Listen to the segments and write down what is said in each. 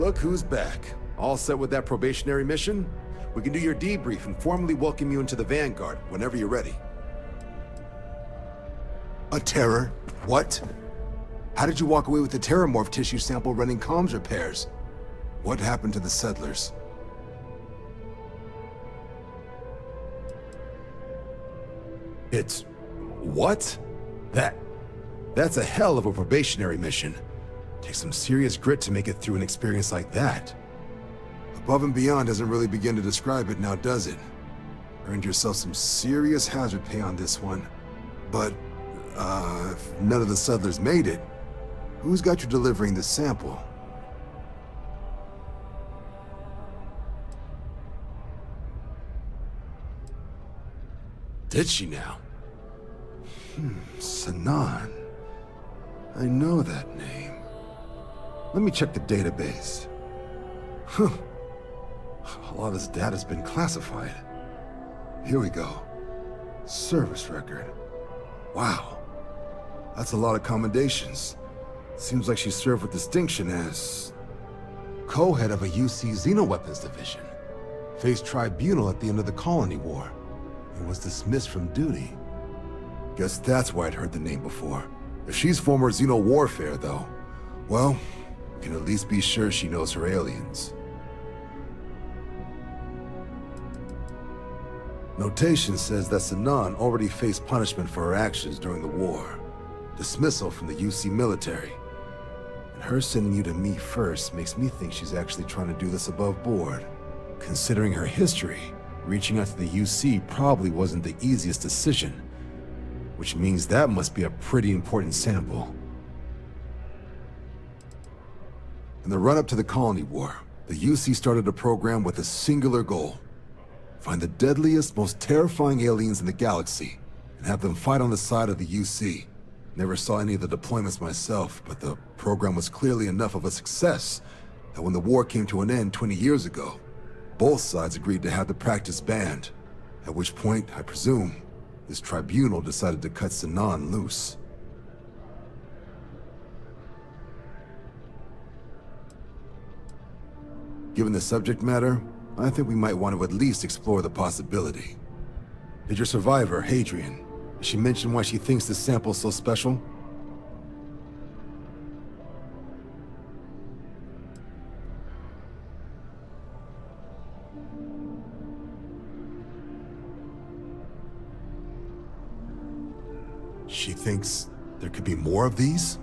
Look who's back. All set with that probationary mission? We can do your debrief and formally welcome you into the Vanguard whenever you're ready. A terror? What? How did you walk away with the terramorph tissue sample running comms repairs? What happened to the settlers? It's... what? That's a hell of a probationary mission. Takes some serious grit to make it through an experience like that. Above and beyond doesn't really begin to describe it now, does it? Earned yourself some serious hazard pay on this one. But, if none of the settlers made it, who's got you delivering the sample? Did she now? Sanan. I know that name. Let me check the database. Huh. A lot of this data's been classified. Here we go. Service record. Wow. That's a lot of commendations. Seems like she served with distinction as co-head of a UC Xenoweapons division. Faced tribunal at the end of the Colony War. And was dismissed from duty. Guess that's why I'd heard the name before. If she's former Xeno warfare, though, well, we can at least be sure she knows her aliens. Notation says that Sanan already faced punishment for her actions during the war. Dismissal from the UC military. And her sending you to me first makes me think she's actually trying to do this above board. Considering her history, reaching out to the UC probably wasn't the easiest decision. Which means that must be a pretty important sample. In the run-up to the Colony War, the UC started a program with a singular goal. Find the deadliest, most terrifying aliens in the galaxy, and have them fight on the side of the UC. Never saw any of the deployments myself, but the program was clearly enough of a success that when the war came to an end 20 years ago, both sides agreed to have the practice banned. At which point, I presume, this tribunal decided to cut Sanan loose. Given the subject matter, I think we might want to at least explore the possibility. Did your survivor, Hadrian, did she mention why she thinks this sample's so special? She thinks there could be more of these?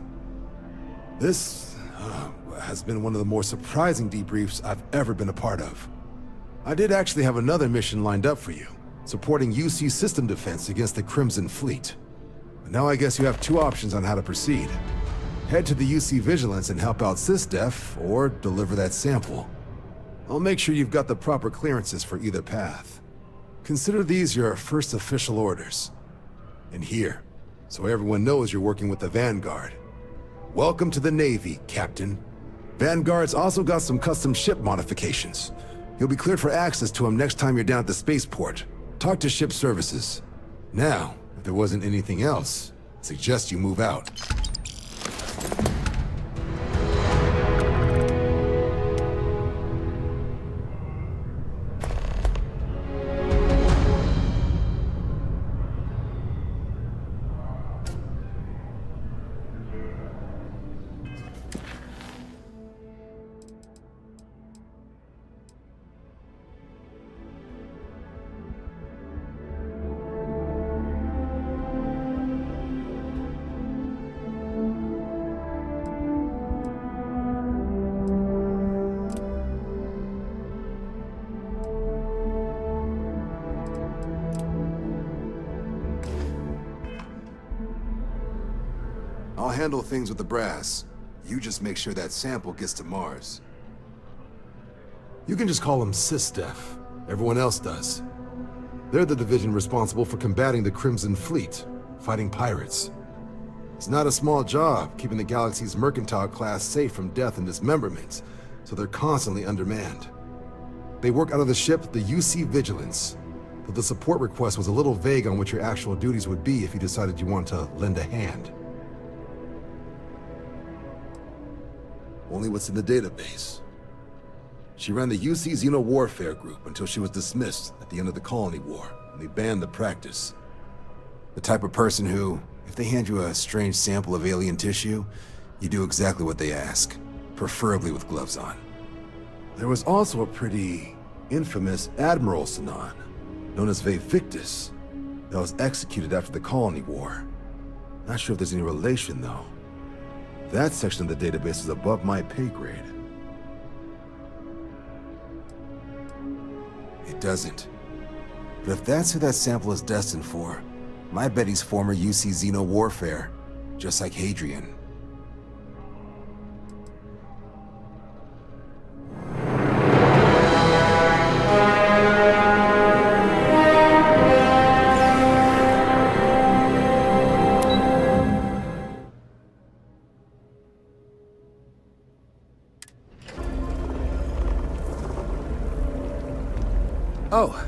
This has been one of the more surprising debriefs I've ever been a part of. I did actually have another mission lined up for you, supporting UC system defense against the Crimson Fleet. But now I guess you have two options on how to proceed. Head to the UC Vigilance and help out SysDef, or deliver that sample. I'll make sure you've got the proper clearances for either path. Consider these your first official orders. And here, so everyone knows you're working with the Vanguard. Welcome to the Navy, Captain. Vanguard's also got some custom ship modifications. You'll be cleared for access to them next time you're down at the spaceport. Talk to ship services. Now, if there wasn't anything else, I suggest you move out. I'll handle things with the brass. You just make sure that sample gets to Mars. You can just call them SysDef. Everyone else does. They're the division responsible for combating the Crimson Fleet, fighting pirates. It's not a small job, keeping the galaxy's mercantile class safe from death and dismemberment, so they're constantly undermanned. They work out of the ship, the UC Vigilance, though the support request was a little vague on what your actual duties would be if you decided you want to lend a hand. Only what's in the database. She ran the UC Xeno Warfare Group until she was dismissed at the end of the Colony War, and they banned the practice. The type of person who, if they hand you a strange sample of alien tissue, you do exactly what they ask, preferably with gloves on. There was also a pretty infamous Admiral Sinan, known as Victus, that was executed after the Colony War. Not sure if there's any relation, though. That section of the database is above my pay grade. It doesn't. But if that's who that sample is destined for, my bet he's former UC Xeno Warfare, just like Hadrian. Oh,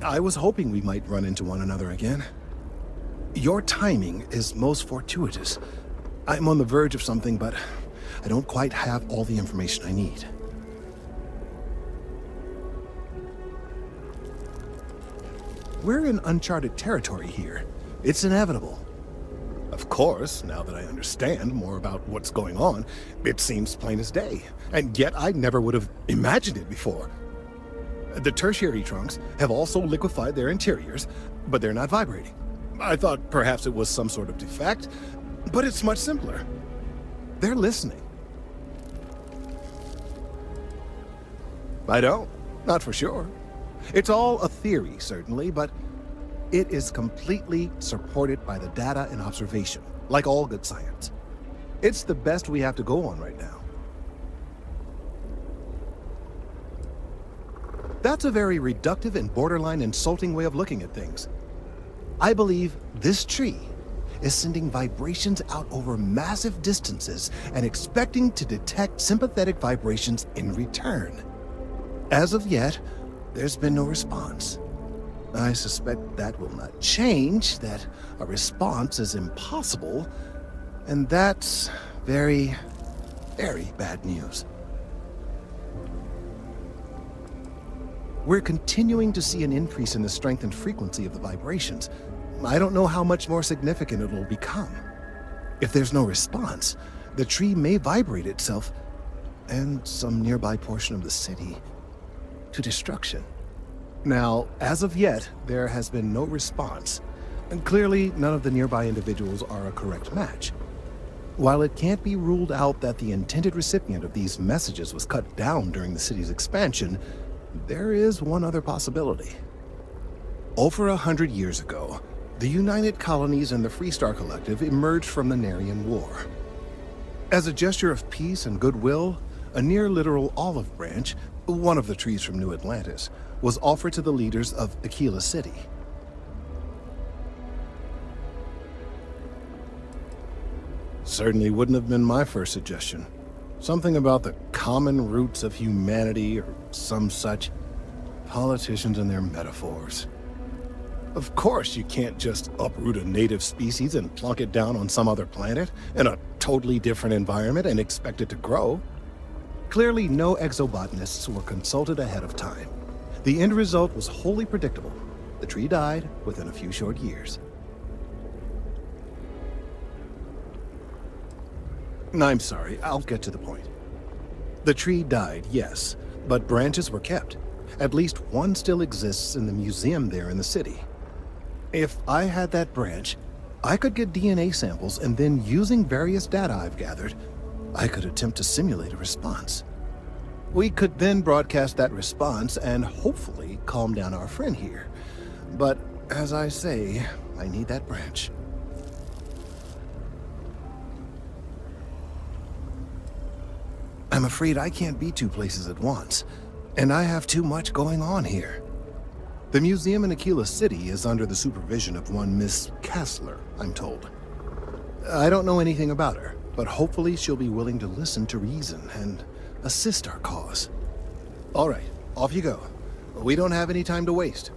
I was hoping we might run into one another again. Your timing is most fortuitous. I'm on the verge of something, but I don't quite have all the information I need. We're in uncharted territory here. It's inevitable. Of course, now that I understand more about what's going on, it seems plain as day. And yet I never would have imagined it before. The tertiary trunks have also liquefied their interiors, but they're not vibrating. I thought perhaps it was some sort of defect, but it's much simpler. They're listening. I don't. Not for sure. It's all a theory, certainly, but it is completely supported by the data and observation, like all good science. It's the best we have to go on right now. That's a very reductive and borderline insulting way of looking at things. I believe this tree is sending vibrations out over massive distances and expecting to detect sympathetic vibrations in return. As of yet, there's been no response. I suspect that will not change, that a response is impossible, and that's very, very bad news. We're continuing to see an increase in the strength and frequency of the vibrations. I don't know how much more significant it will become. If there's no response, the tree may vibrate itself, and some nearby portion of the city, to destruction. Now, as of yet, there has been no response, and clearly none of the nearby individuals are a correct match. While it can't be ruled out that the intended recipient of these messages was cut down during the city's expansion, there is one other possibility. Over 100 years ago, the United Colonies and the Freestar Collective emerged from the Narian War. As a gesture of peace and goodwill, a near-literal olive branch, one of the trees from New Atlantis, was offered to the leaders of Akila City. Certainly wouldn't have been my first suggestion. Something about the common roots of humanity or some such. Politicians and their metaphors. Of course you can't just uproot a native species and plunk it down on some other planet in a totally different environment and expect it to grow. Clearly no exobotanists were consulted ahead of time. The end result was wholly predictable. The tree died within a few short years. I'm sorry, I'll get to the point. The tree died, yes, but branches were kept. At least one still exists in the museum there in the city. If I had that branch, I could get DNA samples, and then using various data I've gathered, I could attempt to simulate a response. We could then broadcast that response and hopefully calm down our friend here. But as I say, I need that branch. I'm afraid I can't be two places at once, and I have too much going on here. The museum in Akila City is under the supervision of one Miss Kessler, I'm told. I don't know anything about her, but hopefully she'll be willing to listen to reason and assist our cause. All right, off you go. We don't have any time to waste.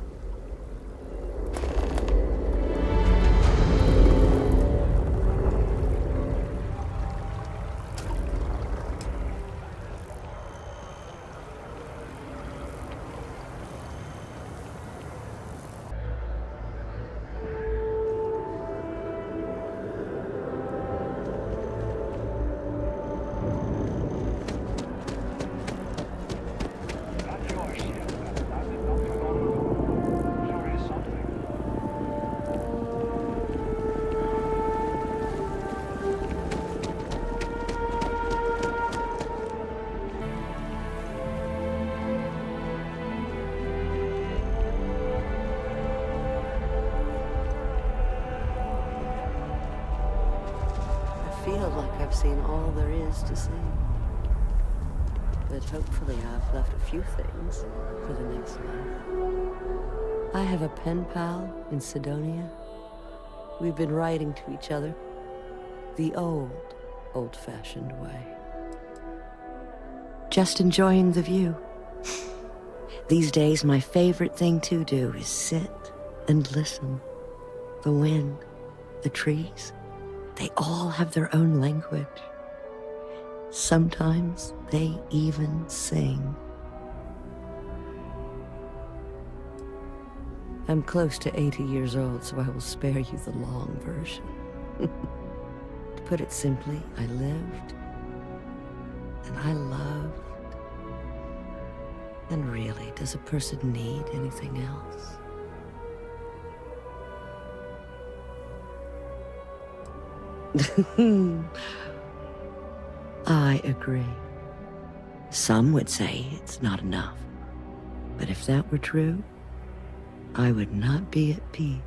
I've seen all there is to see. But hopefully I've left a few things for the next life. I have a pen pal in Sidonia. We've been writing to each other the old-fashioned way. Just enjoying the view. These days, my favorite thing to do is sit and listen. The wind, the trees, they all have their own language. Sometimes they even sing. I'm close to 80 years old, so I will spare you the long version. To put it simply, I lived, and I loved. And really, does a person need anything else? I agree. Some would say it's not enough. But if that were true, I would not be at peace.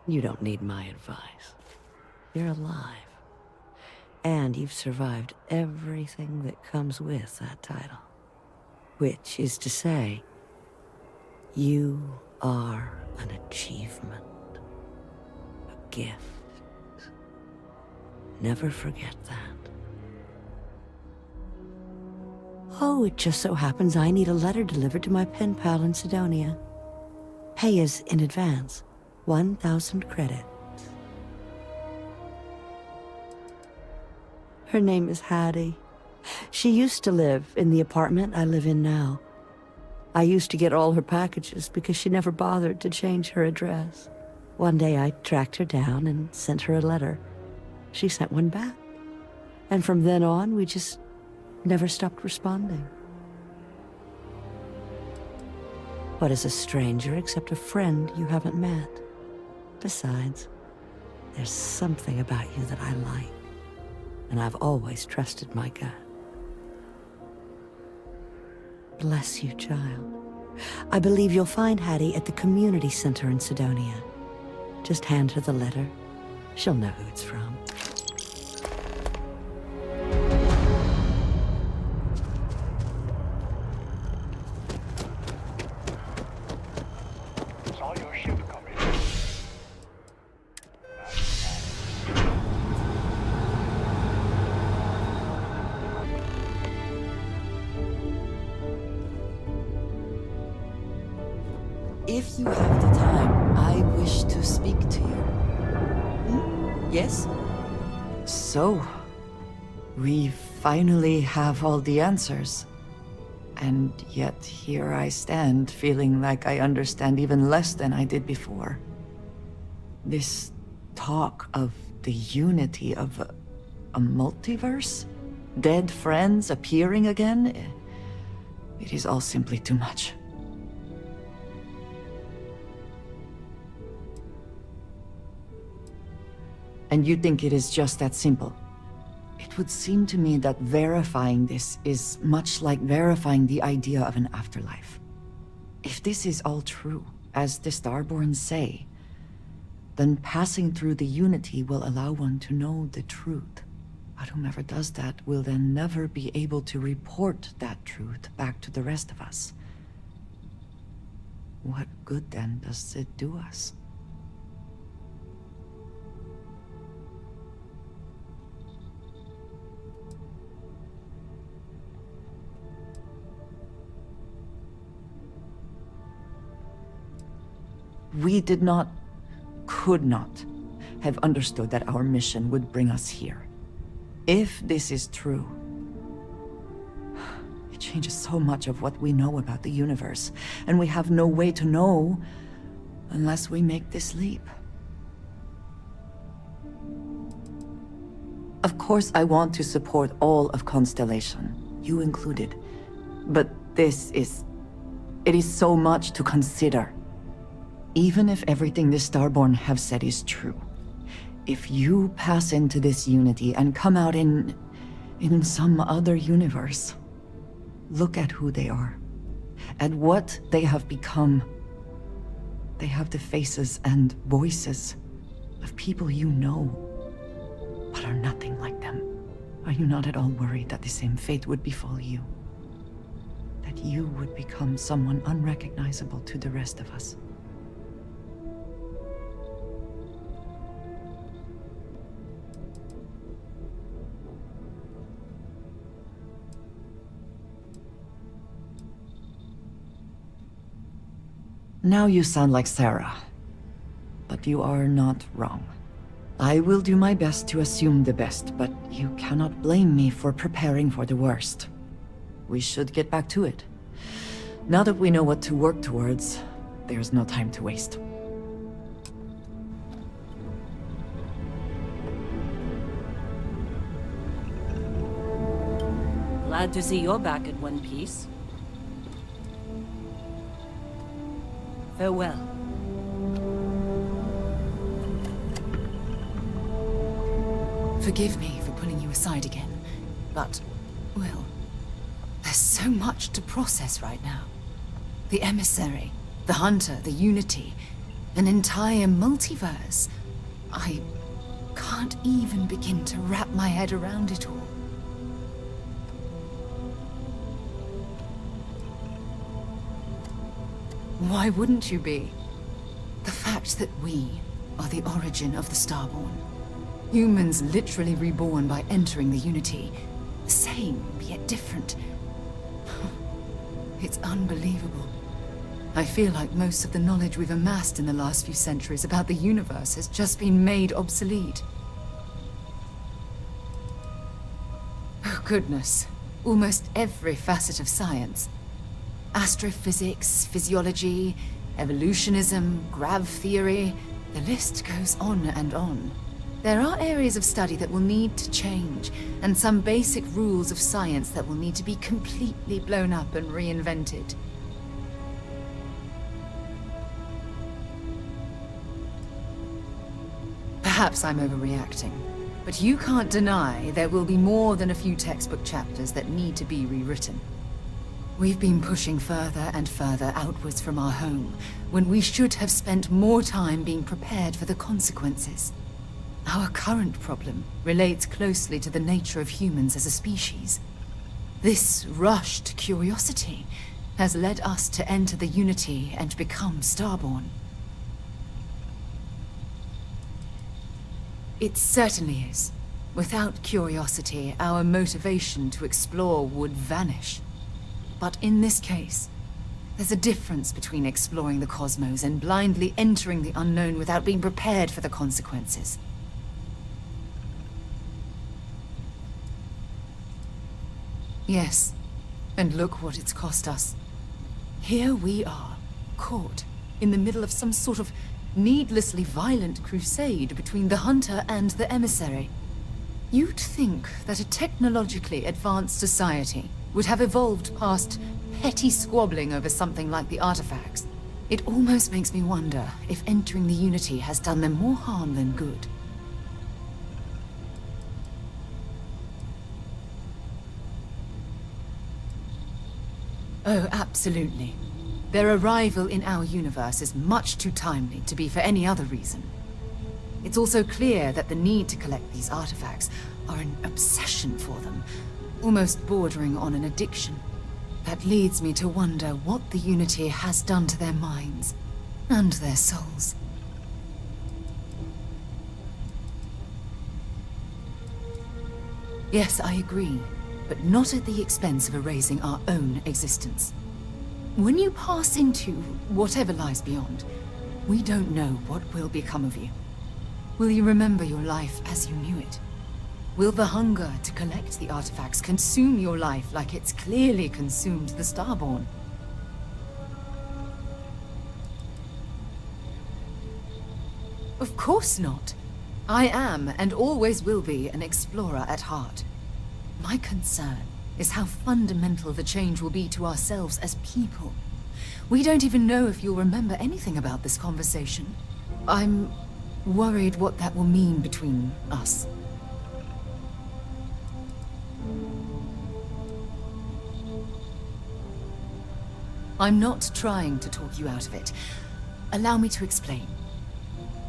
You don't need my advice. You're alive. And you've survived everything that comes with that title. Which is to say, you are an achievement. A gift. Never forget that. Oh, it just so happens I need a letter delivered to my pen pal in Sidonia. Pay is in advance. 1,000 credits. Her name is Hattie. She used to live in the apartment I live in now. I used to get all her packages because she never bothered to change her address. One day I tracked her down and sent her a letter. She sent one back. And from then on, we just never stopped responding. What is a stranger except a friend you haven't met? Besides, there's something about you that I like. And I've always trusted my gut. Bless you, child. I believe you'll find Hattie at the community center in Sidonia. Just hand her the letter. She'll know who it's from. Saw your ship coming. If you have the time, I wish to speak to you. Yes? So, we finally have all the answers. And yet here I stand, feeling like I understand even less than I did before. This talk of the unity of a multiverse? Dead friends appearing again? It is all simply too much. And you think it is just that simple? It would seem to me that verifying this is much like verifying the idea of an afterlife. If this is all true, as the Starborn say, then passing through the unity will allow one to know the truth. But whomever does that will then never be able to report that truth back to the rest of us. What good then does it do us? We did not, could not, have understood that our mission would bring us here. If this is true, it changes so much of what we know about the universe, and we have no way to know unless we make this leap. Of course, I want to support all of Constellation, you included. But it is so much to consider. Even if everything the Starborn have said is true, if you pass into this unity and come out in some other universe, look at who they are, at what they have become. They have the faces and voices of people you know, but are nothing like them. Are you not at all worried that the same fate would befall you? That you would become someone unrecognizable to the rest of us? Now you sound like Sarah. But you are not wrong. I will do my best to assume the best, but you cannot blame me for preparing for the worst. We should get back to it. Now that we know what to work towards, there's no time to waste. Glad to see you're back in one piece. Farewell. Forgive me for pulling you aside again, but, well, there's so much to process right now. The emissary, the hunter, the unity, an entire multiverse. I can't even begin to wrap my head around it all. Why wouldn't you be? The fact that we are the origin of the Starborn. Humans literally reborn by entering the Unity. The same, yet different. It's unbelievable. I feel like most of the knowledge we've amassed in the last few centuries about the universe has just been made obsolete. Oh goodness. Almost every facet of science. Astrophysics, physiology, evolutionism, grav theory, the list goes on and on. There are areas of study that will need to change, and some basic rules of science that will need to be completely blown up and reinvented. Perhaps I'm overreacting, but you can't deny there will be more than a few textbook chapters that need to be rewritten. We've been pushing further and further outwards from our home, when we should have spent more time being prepared for the consequences. Our current problem relates closely to the nature of humans as a species. This rushed curiosity has led us to enter the Unity and become Starborn. It certainly is. Without curiosity, our motivation to explore would vanish. But in this case, there's a difference between exploring the cosmos and blindly entering the unknown without being prepared for the consequences. Yes, and look what it's cost us. Here we are, caught in the middle of some sort of needlessly violent crusade between the hunter and the emissary. You'd think that a technologically advanced society would have evolved past petty squabbling over something like the artifacts. It almost makes me wonder if entering the Unity has done them more harm than good. Oh, absolutely. Their arrival in our universe is much too timely to be for any other reason. It's also clear that the need to collect these artifacts are an obsession for them, almost bordering on an addiction. That leads me to wonder what the Unity has done to their minds and their souls. Yes, I agree, but not at the expense of erasing our own existence. When you pass into whatever lies beyond, we don't know what will become of you. Will you remember your life as you knew it? Will the hunger to collect the artifacts consume your life like it's clearly consumed the Starborn? Of course not. I am, and always will be, an explorer at heart. My concern is how fundamental the change will be to ourselves as people. We don't even know if you'll remember anything about this conversation. I'm worried what that will mean between us. I'm not trying to talk you out of it. Allow me to explain.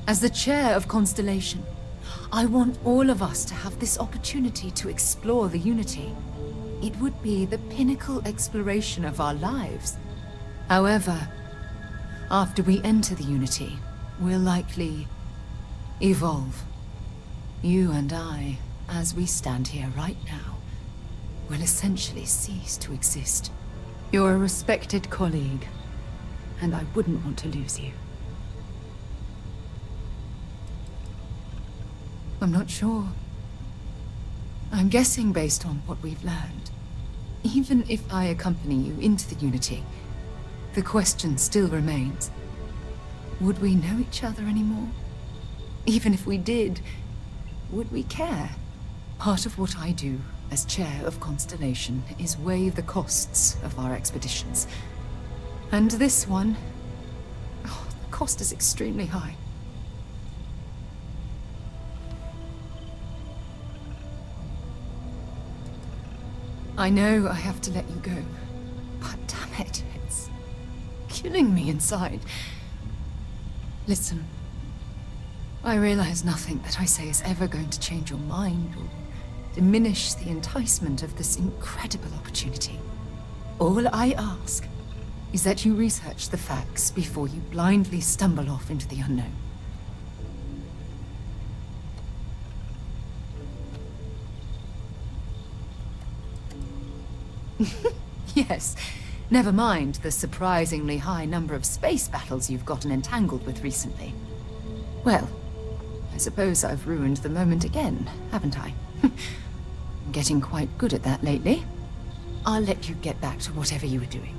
As the chair of Constellation, I want all of us to have this opportunity to explore the Unity. It would be the pinnacle exploration of our lives. However, after we enter the Unity, we'll likely evolve. You and I, as we stand here right now, will essentially cease to exist. You're a respected colleague, and I wouldn't want to lose you. I'm not sure. I'm guessing based on what we've learned. Even if I accompany you into the Unity, the question still remains. Would we know each other anymore? Even if we did, would we care? Part of what I do as chair of Constellation is weigh the costs of our expeditions. And this one, the cost is extremely high. I know I have to let you go, but damn it, it's killing me inside. Listen, I realize nothing that I say is ever going to change your mind or diminish the enticement of this incredible opportunity. All I ask is that you research the facts before you blindly stumble off into the unknown. Yes, never mind the surprisingly high number of space battles you've gotten entangled with recently. Well, I suppose I've ruined the moment again, haven't I? I'm getting quite good at that lately. I'll let you get back to whatever you were doing.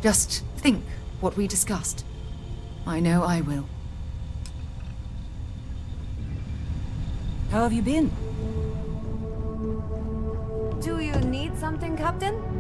Just think what we discussed. I know I will. How have you been? Do you need something, Captain?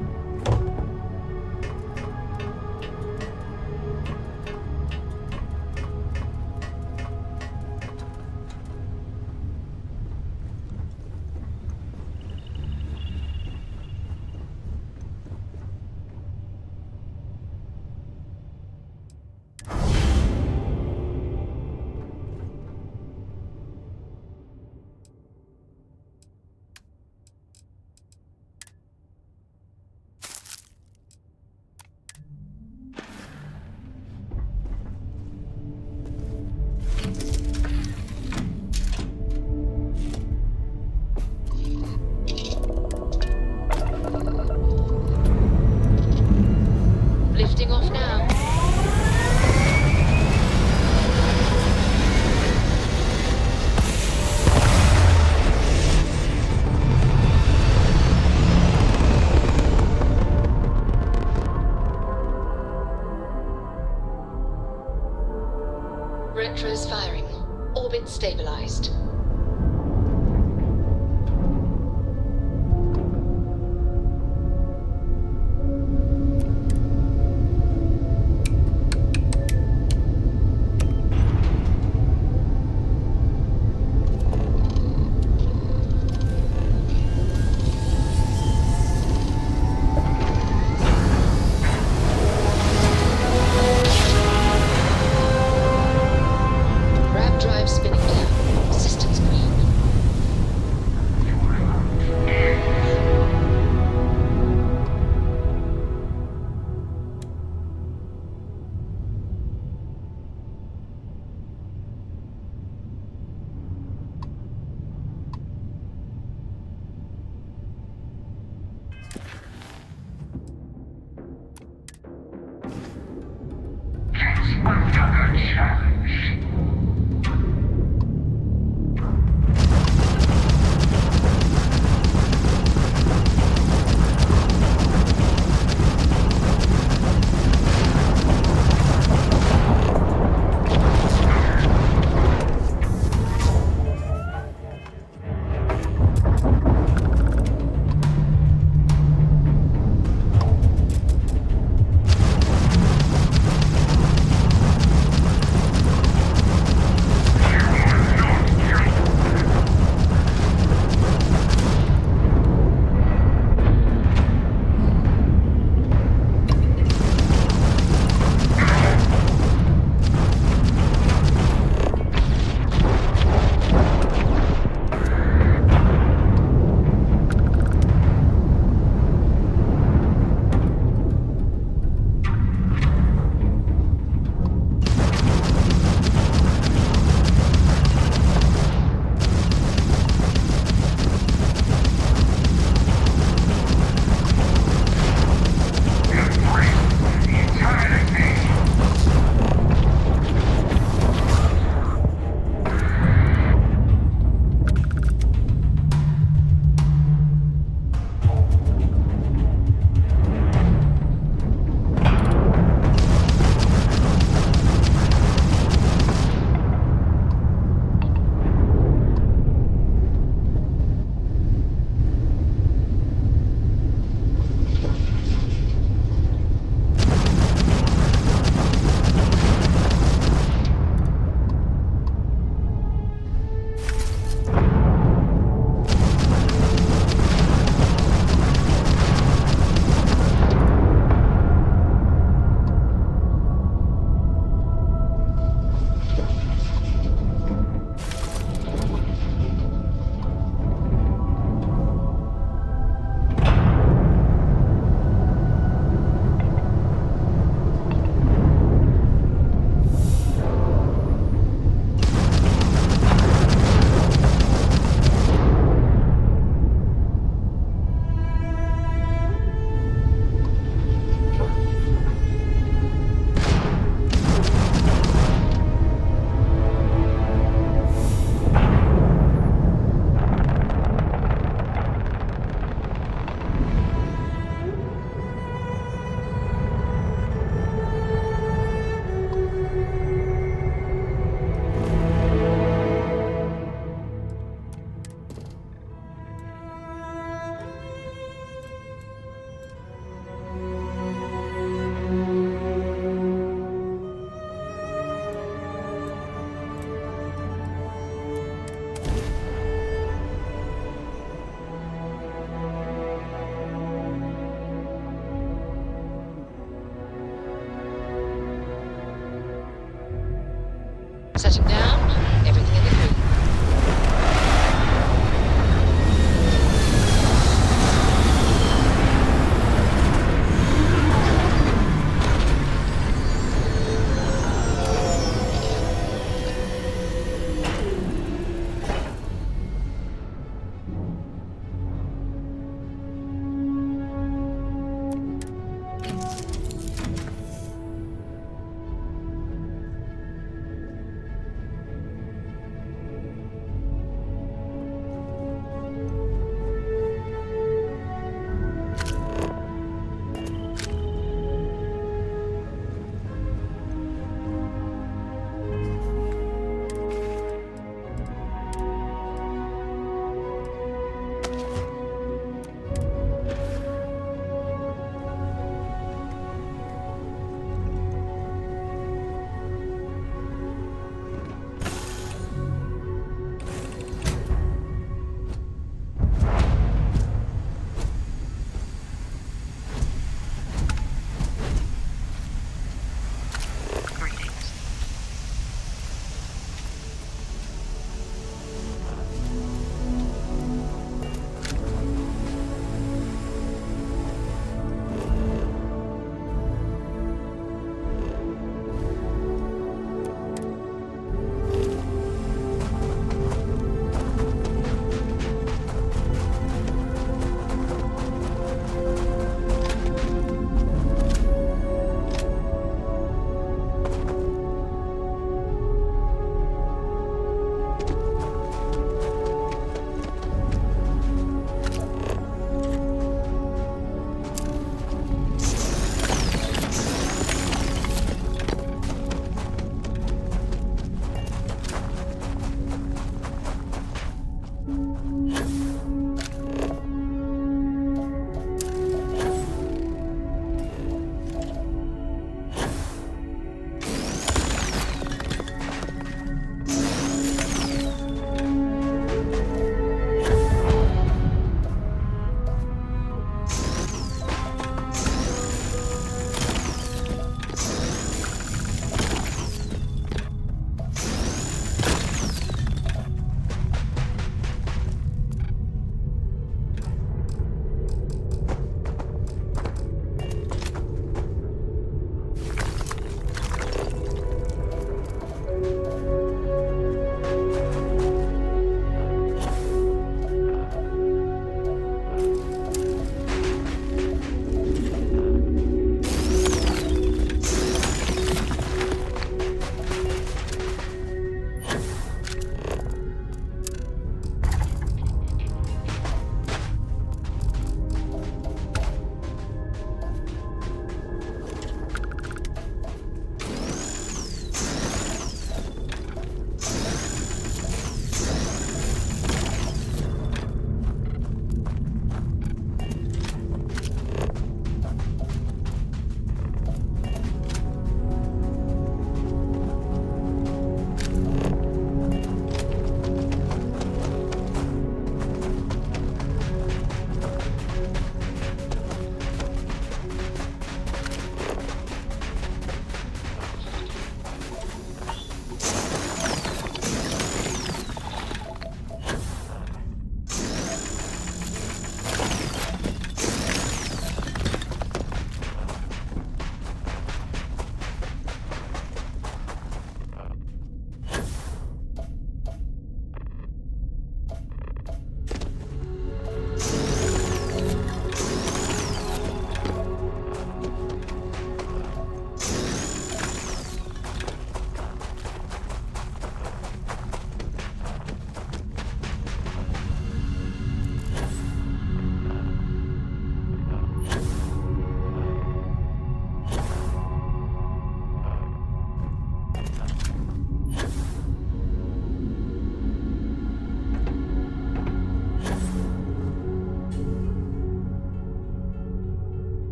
touching down. Everything in the green.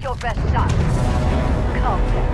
your best shot. Calm down.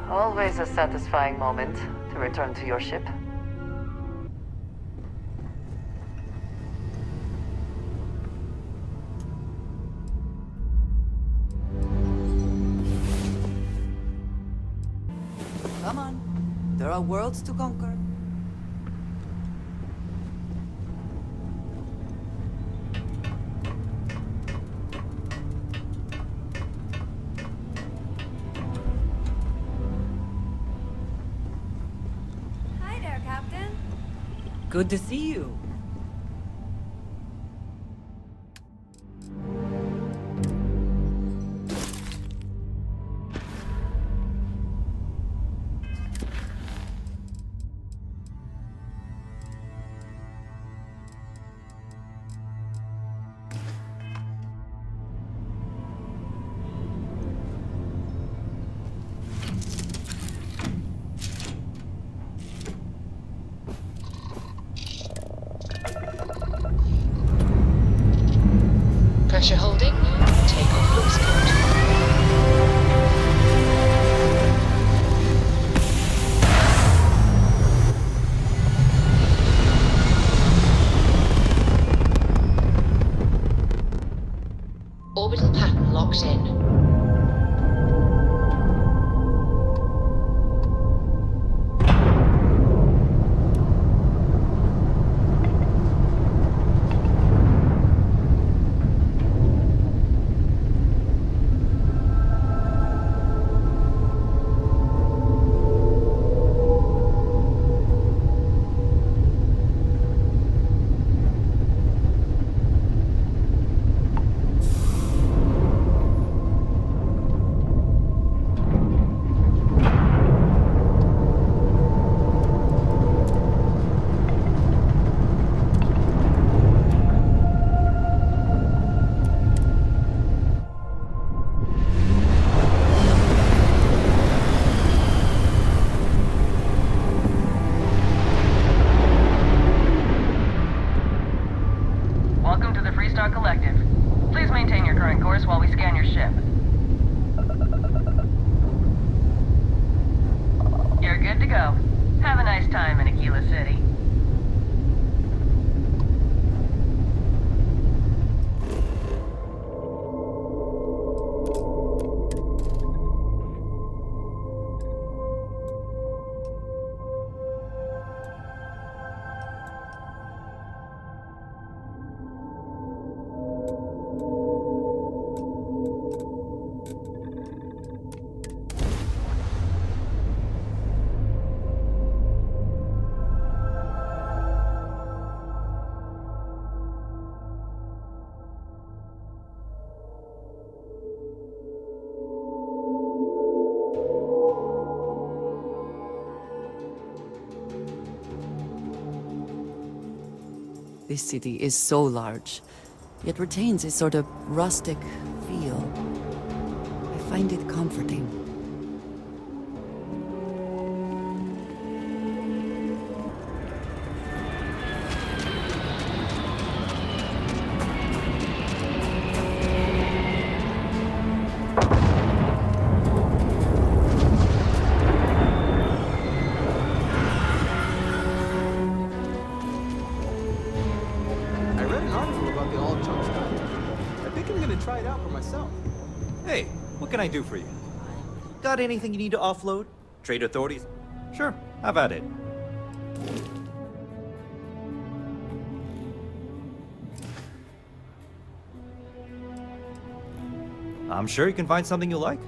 Always a satisfying moment to return to your ship. Come on. There are worlds to conquer. Hi there, Captain. Good to see you. nice time in Akila City. This city is so large, yet retains a sort of rustic feel. I find it comforting. Hey, what can I do for you? Got anything you need to offload? Trade authorities? Sure, have at it. I'm sure you can find something you like.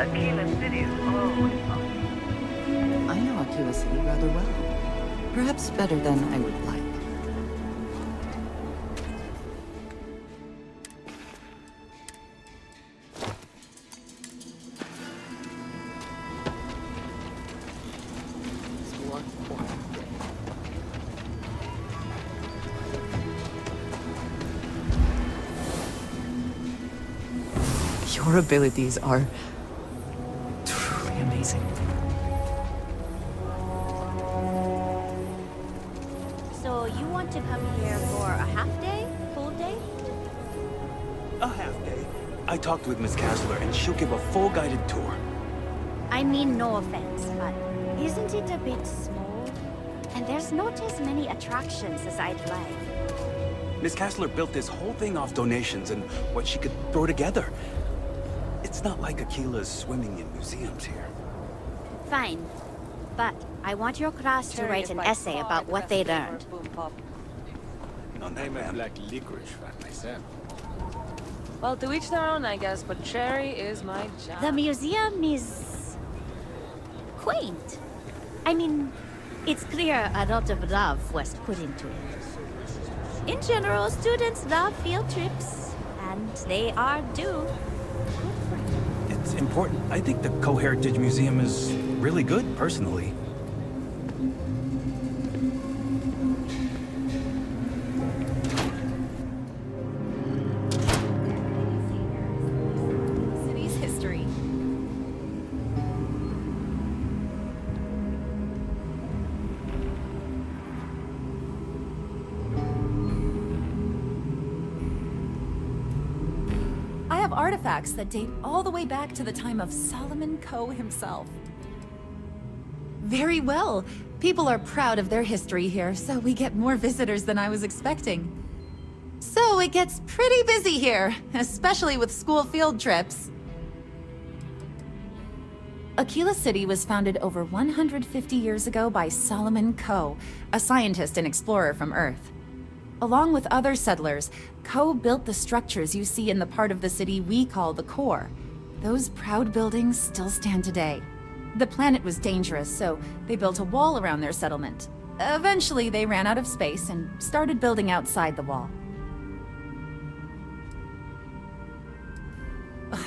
Akila City is always fun. I know Akila City rather well. Perhaps better than I would like. Your abilities are truly amazing. So you want to come here for a half day? Full day? A half day. I talked with Miss Kassler and she'll give a full guided tour. I mean, no offense, but isn't it a bit small? And there's not as many attractions as I'd like. Miss Kassler built this whole thing off donations and what she could throw together. It's not like Akila's swimming in museums here. Fine. But I want your class to write an essay about what they learned. None that bad. Like licorice fan myself. Well, to each their own, I guess, but Cherry is my job. The museum is quaint. I mean, it's clear a lot of love was put into it. In general, students love field trips, and they are due. It's important. I think the Co-Heritage Museum is really good, personally. City's history. artifacts that date all the way back to the time of Solomon Coe himself. Very well. People are proud of their history here, so we get more visitors than I was expecting. So it gets pretty busy here, especially with school field trips. Akila City was founded over 150 years ago by Solomon Coe, a scientist and explorer from Earth. Along with other settlers, Coe built the structures you see in the part of the city we call the core. Those proud buildings still stand today. The planet was dangerous, so they built a wall around their settlement. Eventually, they ran out of space and started building outside the wall.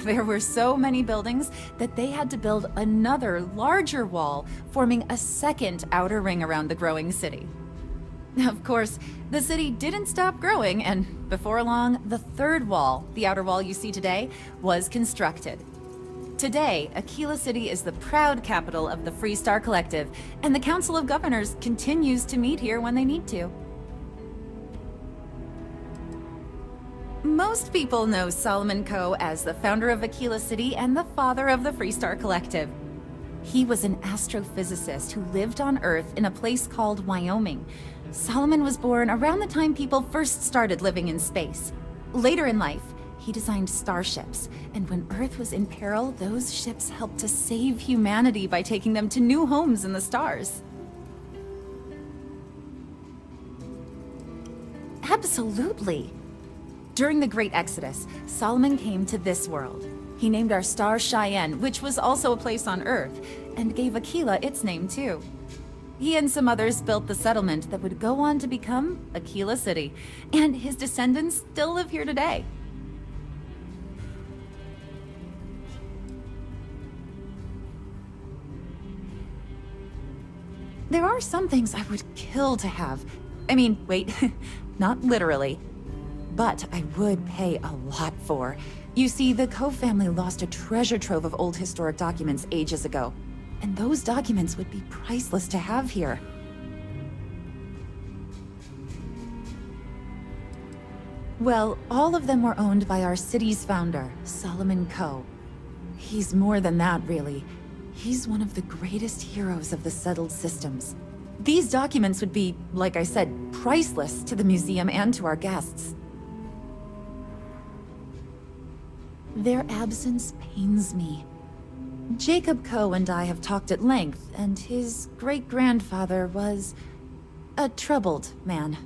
There were so many buildings that they had to build another, larger wall, forming a second outer ring around the growing city. Of course, the city didn't stop growing, and before long, the third wall, the outer wall you see today, was constructed. Today, Akila City is the proud capital of the Freestar Collective, and the Council of Governors continues to meet here when they need to. Most people know Solomon Coe as the founder of Akila City and the father of the Freestar Collective. He was an astrophysicist who lived on Earth in a place called Wyoming. Solomon was born around the time people first started living in space. Later in life, he designed starships, and when Earth was in peril, those ships helped to save humanity by taking them to new homes in the stars. Absolutely. During the Great Exodus, Solomon came to this world. He named our star Cheyenne, which was also a place on Earth, and gave Akila its name too. He and some others built the settlement that would go on to become Akila City, and his descendants still live here today. There are some things I would kill to have. I mean, wait, not literally. But I would pay a lot for. You see, the Coe family lost a treasure trove of old historic documents ages ago, and those documents would be priceless to have here. Well, all of them were owned by our city's founder, Solomon Coe. He's more than that, really. He's one of the greatest heroes of the settled systems. These documents would be, like I said, priceless to the museum and to our guests. Their absence pains me. Jacob Coe and I have talked at length, and his great-grandfather was a troubled man.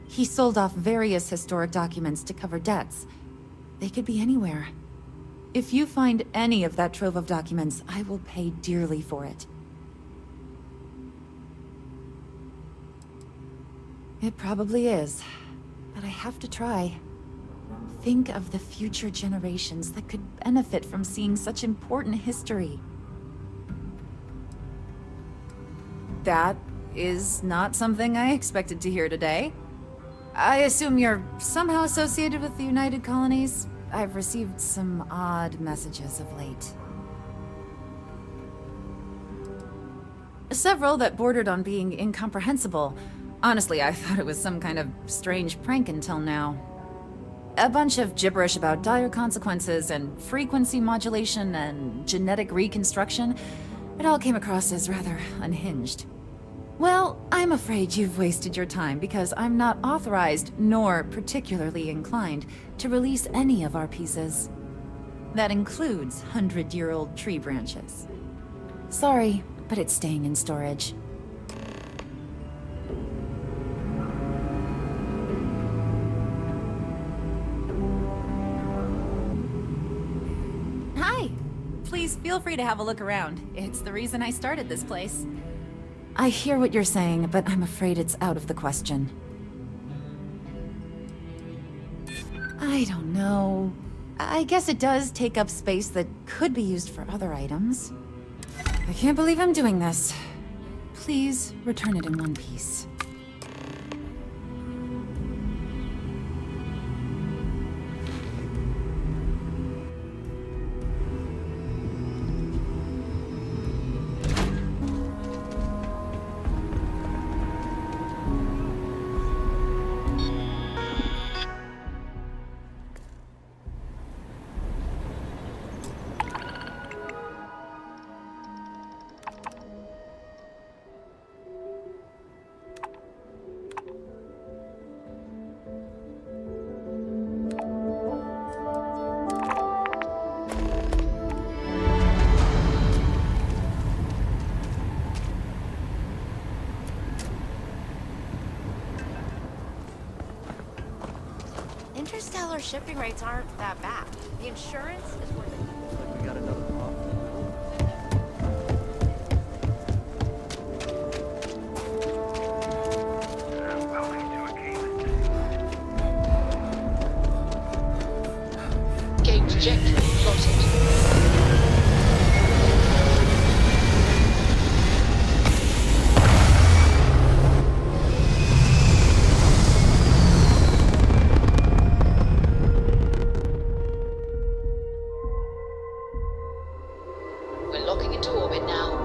He sold off various historic documents to cover debts. They could be anywhere. If you find any of that trove of documents, I will pay dearly for it. It probably is, but I have to try. Think of the future generations that could benefit from seeing such important history. That is not something I expected to hear today. I assume you're somehow associated with the United Colonies? I've received some odd messages of late. Several that bordered on being incomprehensible. Honestly, I thought it was some kind of strange prank until now. A bunch of gibberish about dire consequences and frequency modulation and genetic reconstruction. It all came across as rather unhinged. Well, I'm afraid you've wasted your time because I'm not authorized nor particularly inclined to release any of our pieces. That includes 100-year-old tree branches. Sorry, but it's staying in storage. Hi! Please feel free to have a look around. It's the reason I started this place. I hear what you're saying, but I'm afraid it's out of the question. I don't know. I guess it does take up space that could be used for other items. I can't believe I'm doing this. Please return it in one piece. Interstellar shipping rates aren't that bad. The insurance is worth it. Like we got another pop. Escape trajectory plotted. We're locking into orbit now.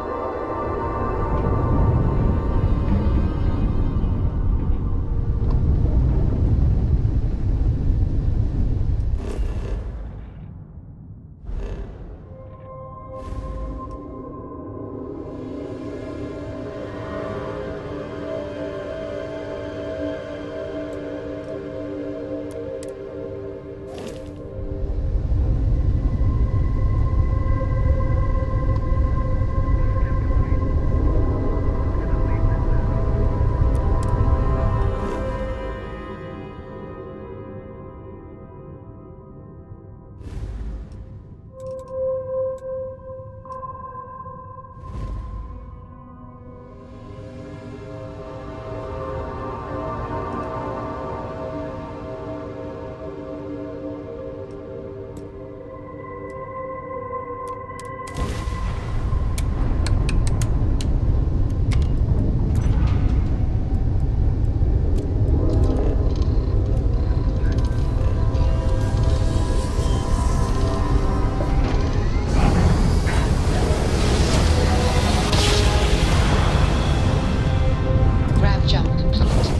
Grav jump complete.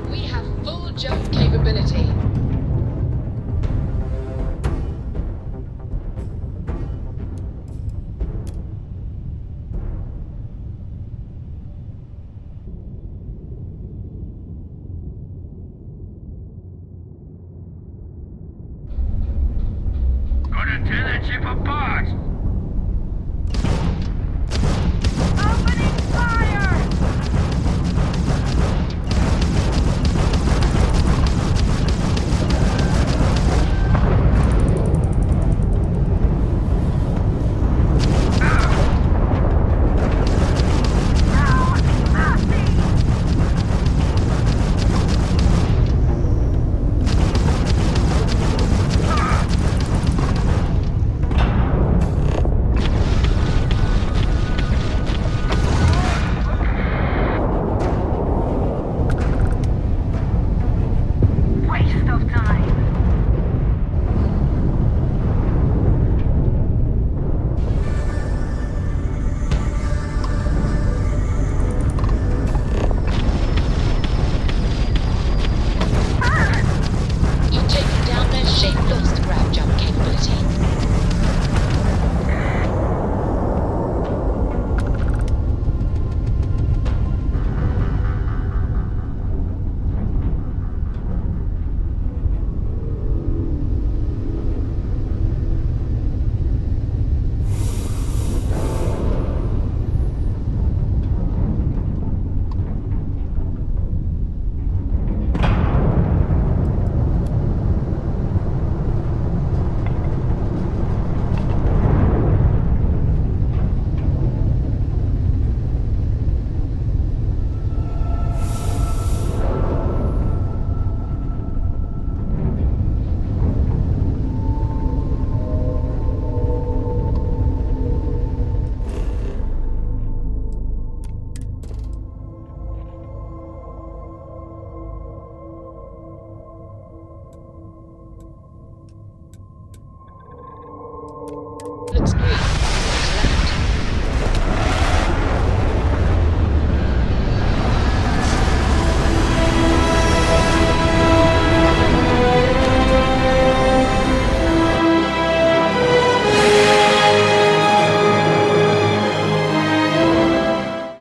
We have full jump capability. Gonna tear that ship apart!